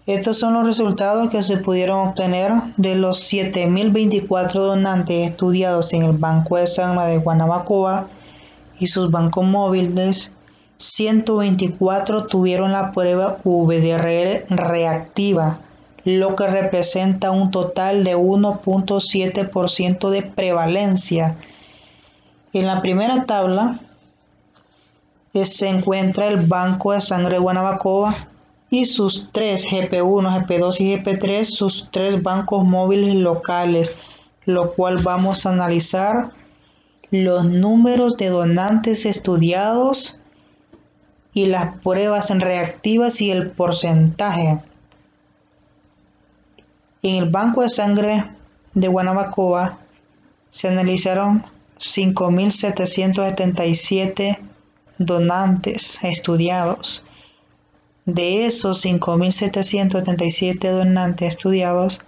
Estos son los resultados que se pudieron obtener de los 7.024 donantes estudiados en el Banco de Sangre de Guanabacoa y sus bancos móviles. 124 tuvieron la prueba VDRL reactiva, lo que representa un total de 1.7% de prevalencia. En la primera tabla se encuentra el Banco de Sangre de Guanabacoa y sus 3 GP1, GP2 y GP3, sus 3 bancos móviles locales, lo cual vamos a analizar los números de donantes estudiados y las pruebas reactivas y el porcentaje. En el Banco de Sangre de Guanabacoa se analizaron 5.777 donantes estudiados. De esos 5.777 donantes estudiados,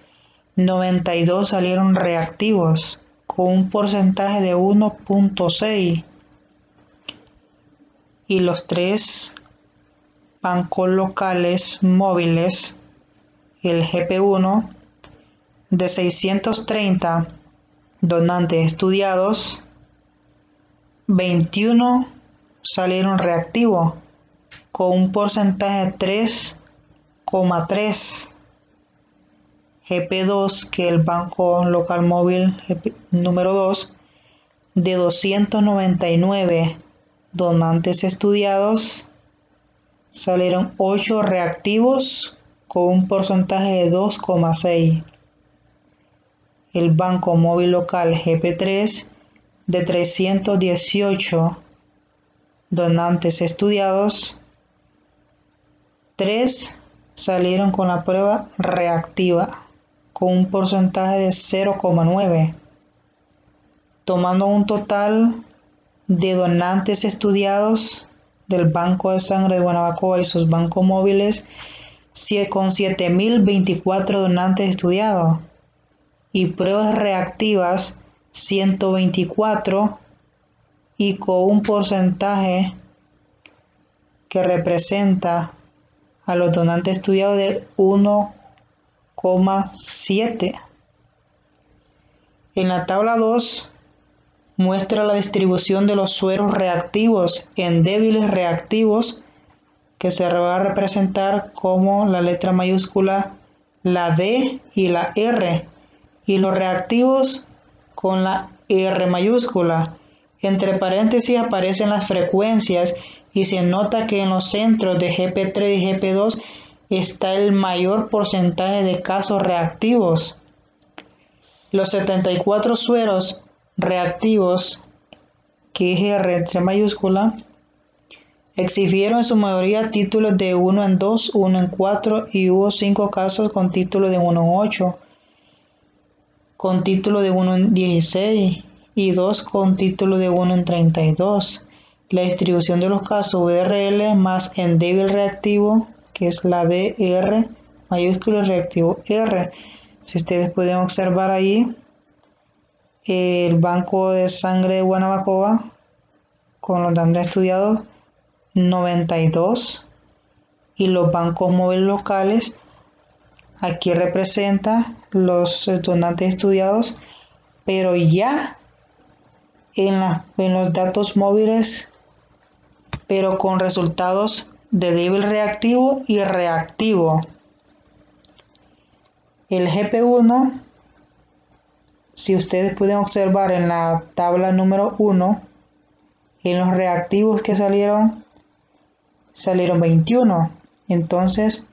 92 salieron reactivos con un porcentaje de 1.6, y los 3 bancos locales móviles, el GP1, de 630 donantes estudiados, 21 salieron reactivos con un porcentaje de 3,3. GP2, que el Banco Local Móvil número 2, de 299 donantes estudiados, salieron 8 reactivos con un porcentaje de 2,6. El Banco Móvil Local GP3, de 318 donantes estudiados, 3 salieron con la prueba reactiva con un porcentaje de 0,9, tomando un total de donantes estudiados del Banco de Sangre de Guanabacoa y sus bancos móviles con 7.024 donantes estudiados y pruebas reactivas 124, y con un porcentaje que representa a los donantes estudiados de 1,7. En la tabla 2 muestra la distribución de los sueros reactivos en débiles reactivos, que se va a representar como la letra mayúscula, la D y la R, y los reactivos con la R mayúscula. Entre paréntesis aparecen las frecuencias y se nota que en los centros de GP3 y GP2 está el mayor porcentaje de casos reactivos. Los 74 sueros reactivos, que es R entre mayúscula, exhibieron en su mayoría títulos de 1 en 2, 1 en 4 y hubo 5 casos con título de 1 en 8, con título de 1 en 16 y 2 con título de 1 en 32. La distribución de los casos VDRL más en débil reactivo, que es la DR mayúscula reactivo R. Si ustedes pueden observar ahí, el Banco de Sangre de Guanabacoa con los donantes estudiados 92, y los bancos móviles locales aquí representa los donantes estudiados, pero ya en los datos móviles, pero con resultados de débil reactivo y reactivo. El GP1, si ustedes pueden observar en la tabla número 1, en los reactivos que salieron 21. Entonces,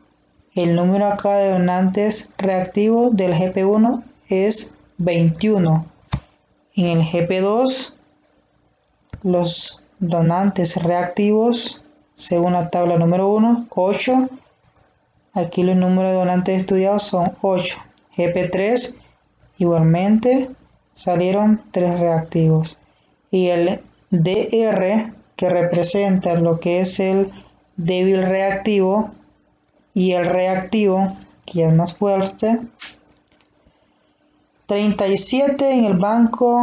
el número acá de donantes reactivos del GP1 es 21. En el GP2, los donantes reactivos, según la tabla número 1, 8. Aquí los números de donantes estudiados son 8. GP3, igualmente, salieron 3 reactivos. Y el DR, que representa lo que es el débil reactivo, y el reactivo, que es más fuerte, 37 en el banco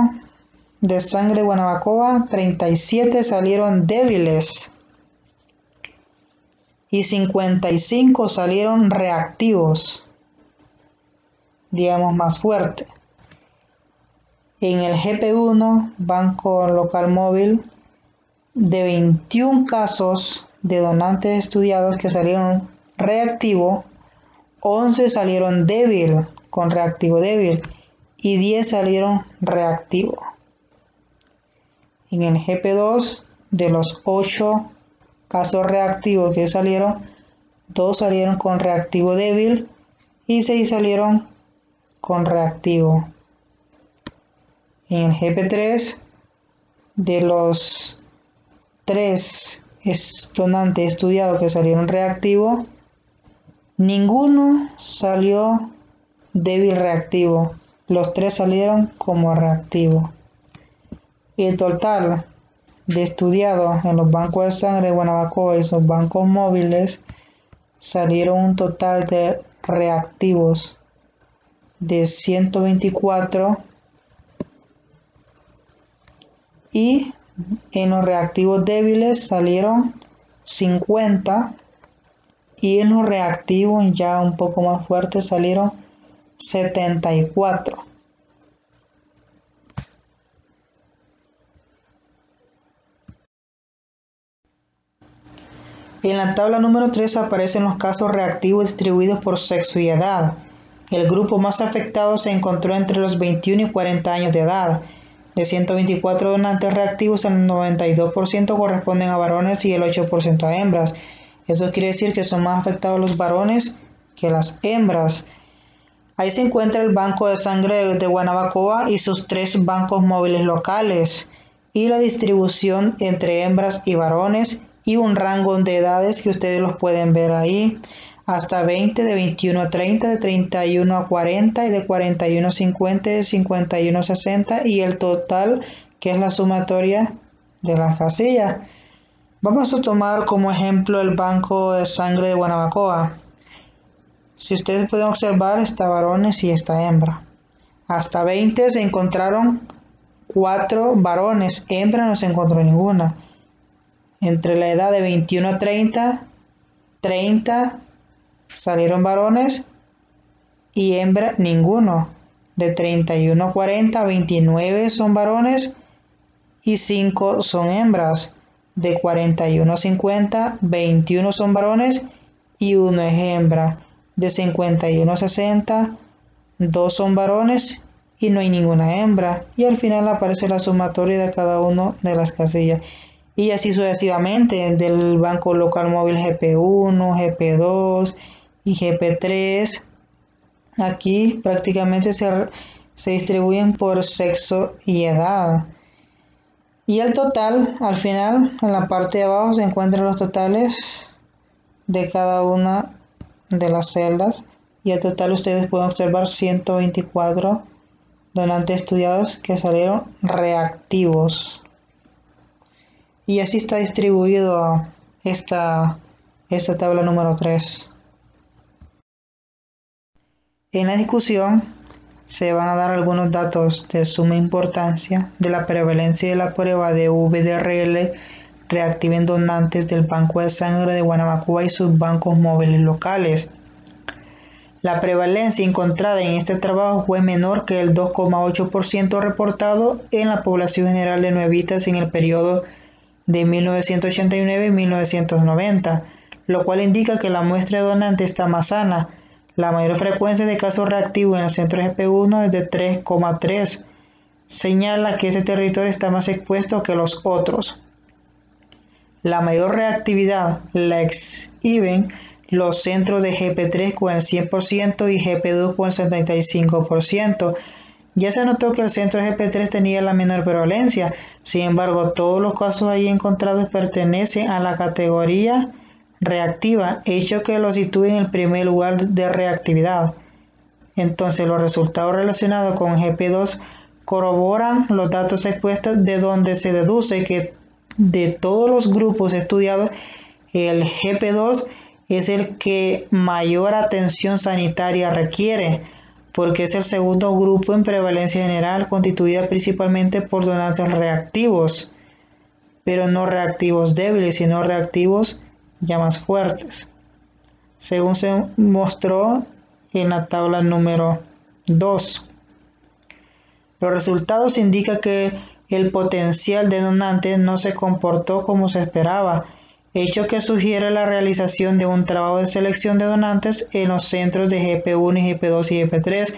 de sangre de Guanabacoa, 37 salieron débiles y 55 salieron reactivos, digamos más fuerte. En el GP1, banco local móvil, de 21 casos de donantes estudiados que salieron reactivo, 11 salieron débil, con reactivo débil, y 10 salieron reactivo. En el GP2, de los 8 casos reactivos que salieron, 2 salieron con reactivo débil y 6 salieron con reactivo. En el GP3, de los 3 donantes estudiados que salieron reactivo, ninguno salió débil reactivo, los 3 salieron como reactivo. Y el total de estudiados en los bancos de sangre de Guanabacoa y sus bancos móviles salieron un total de reactivos de 124, y en los reactivos débiles salieron 50, y en los reactivos ya un poco más fuertes salieron 74. En la tabla número 3 aparecen los casos reactivos distribuidos por sexo y edad. El grupo más afectado se encontró entre los 21 y 40 años de edad. De 124 donantes reactivos, el 92% corresponden a varones y el 8% a hembras. Eso quiere decir que son más afectados los varones que las hembras. Ahí se encuentra el banco de sangre de Guanabacoa y sus 3 bancos móviles locales, y la distribución entre hembras y varones, y un rango de edades que ustedes los pueden ver ahí, hasta 20, de 21 a 30, de 31 a 40, y de 41 a 50, de 51 a 60, y el total, que es la sumatoria de las casillas. Vamos a tomar como ejemplo el banco de sangre de Guanabacoa. Si ustedes pueden observar, está varones y está hembra. Hasta 20 se encontraron 4 varones, hembra no se encontró ninguna. Entre la edad de 21 a 30 salieron varones y hembra ninguno. De 31 a 40, 29 son varones y 5 son hembras. De 41 a 50, 21 son varones y 1 es hembra. De 51 a 60, 2 son varones y no hay ninguna hembra. Y al final aparece la sumatoria de cada una de las casillas. Y así sucesivamente, del banco local móvil GP1, GP2 y GP3. Aquí prácticamente se distribuyen por sexo y edad. Y el total, al final, en la parte de abajo se encuentran los totales de cada una de las celdas. Y el total ustedes pueden observar 124 donantes estudiados que salieron reactivos. Y así está distribuido esta tabla número 3. En la discusión se van a dar algunos datos de suma importancia de la prevalencia de la prueba de VDRL reactiva en donantes del Banco de Sangre de Guanabacoa y sus bancos móviles locales. La prevalencia encontrada en este trabajo fue menor que el 2,8% reportado en la población general de nuevitas en el periodo de 1989 y 1990, lo cual indica que la muestra de donante está más sana. La mayor frecuencia de casos reactivos en el centro GP1 es de 3,3. Señala que ese territorio está más expuesto que los otros. La mayor reactividad la exhiben los centros de GP3 con el 100% y GP2 con el 75%. Ya se notó que el centro GP3 tenía la menor prevalencia, sin embargo todos los casos ahí encontrados pertenecen a la categoría reactiva, hecho que lo sitúe en el primer lugar de reactividad. Entonces los resultados relacionados con GP2 corroboran los datos expuestos, de donde se deduce que de todos los grupos estudiados, el GP2 es el que mayor atención sanitaria requiere, porque es el segundo grupo en prevalencia general, constituida principalmente por donantes reactivos, pero no reactivos débiles, sino reactivos ya más fuertes, según se mostró en la tabla número 2. Los resultados indican que el potencial de donantes no se comportó como se esperaba, hecho que sugiere la realización de un trabajo de selección de donantes en los centros de GP1 y GP2 y GP3,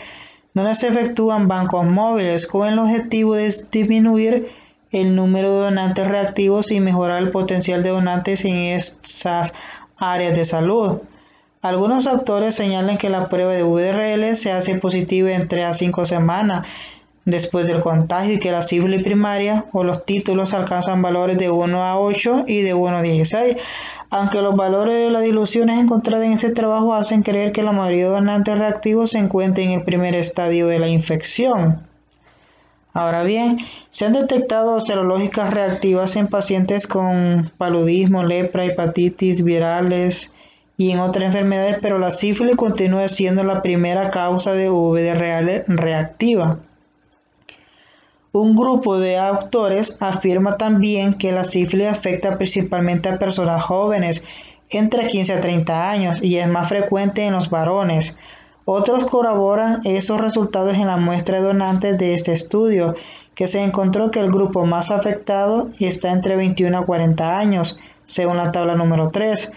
donde se efectúan bancos móviles con el objetivo de disminuir el número de donantes reactivos y mejorar el potencial de donantes en esas áreas de salud. Algunos autores señalan que la prueba de VDRL se hace positiva en 3 a 5 semanas después del contagio y que la sífilis primaria o los títulos alcanzan valores de 1 a 8 y de 1 a 16, aunque los valores de las diluciones encontradas en este trabajo hacen creer que la mayoría de donantes reactivos se encuentran en el primer estadio de la infección. Ahora bien, se han detectado serológicas reactivas en pacientes con paludismo, lepra, hepatitis virales y en otras enfermedades, pero la sífilis continúa siendo la primera causa de VDRL reactiva. Un grupo de autores afirma también que la sífilis afecta principalmente a personas jóvenes, entre 15 a 30 años, y es más frecuente en los varones. Otros corroboran esos resultados en la muestra de donantes de este estudio, que se encontró que el grupo más afectado está entre 21 a 40 años, según la tabla número 3.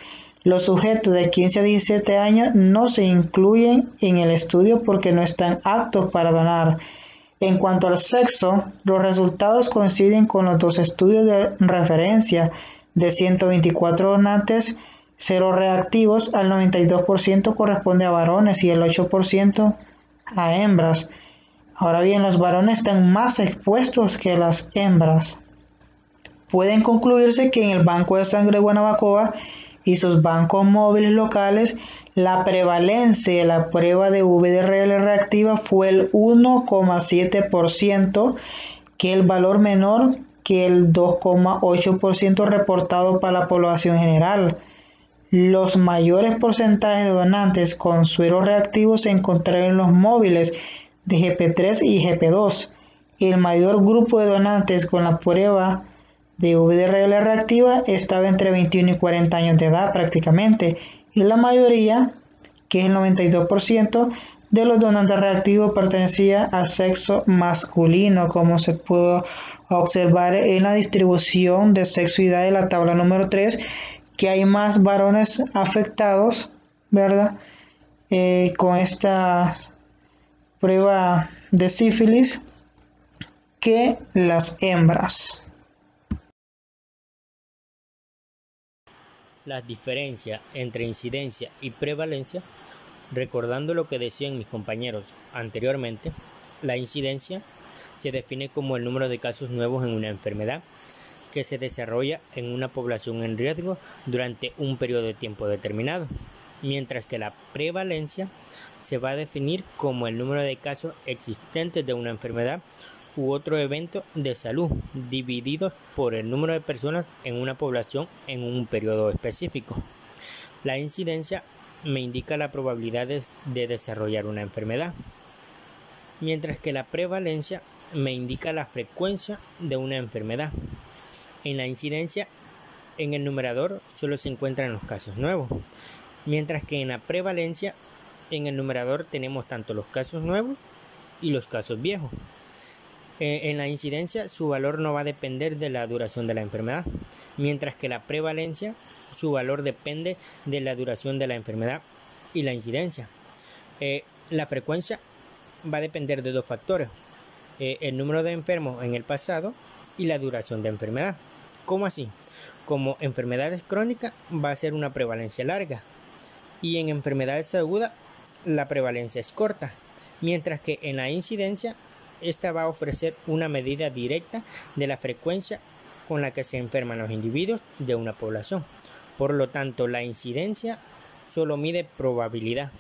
Los sujetos de 15 a 17 años no se incluyen en el estudio porque no están aptos para donar. En cuanto al sexo, los resultados coinciden con los dos estudios de referencia. De 124 donantes seroreactivos, al 92% corresponde a varones y el 8% a hembras. Ahora bien, los varones están más expuestos que las hembras. Pueden concluirse que en el Banco de Sangre de Guanabacoa y sus bancos móviles locales, la prevalencia de la prueba de VDRL reactiva fue el 1,7%, que es el valor menor que el 2,8% reportado para la población general. Los mayores porcentajes de donantes con suero reactivo se encontraron en los móviles de GP3 y GP2. El mayor grupo de donantes con la prueba de VDRL reactiva estaba entre 21 y 40 años de edad prácticamente, y la mayoría, que es el 92%, de los donantes reactivos pertenecía al sexo masculino, como se pudo observar en la distribución de sexo y edad de la tabla número 3, que hay más varones afectados, ¿verdad? Con esta prueba de sífilis que las hembras. Las diferencias entre incidencia y prevalencia, recordando lo que decían mis compañeros anteriormente, la incidencia se define como el número de casos nuevos en una enfermedad que se desarrolla en una población en riesgo durante un periodo de tiempo determinado, mientras que la prevalencia se va a definir como el número de casos existentes de una enfermedad u otro evento de salud, divididos por el número de personas en una población en un periodo específico. La incidencia me indica la probabilidad de desarrollar una enfermedad, mientras que la prevalencia me indica la frecuencia de una enfermedad. En la incidencia, en el numerador solo se encuentran los casos nuevos, mientras que en la prevalencia, en el numerador tenemos tanto los casos nuevos y los casos viejos. En la incidencia, su valor no va a depender de la duración de la enfermedad, mientras que la prevalencia, su valor depende de la duración de la enfermedad y la incidencia. La frecuencia va a depender de dos factores: el número de enfermos en el pasado y la duración de enfermedad. ¿Cómo así? Como enfermedades crónicas va a ser una prevalencia larga, y en enfermedades agudas la prevalencia es corta, mientras que en la incidencia esta va a ofrecer una medida directa de la frecuencia con la que se enferman los individuos de una población. Por lo tanto, la incidencia solo mide probabilidad,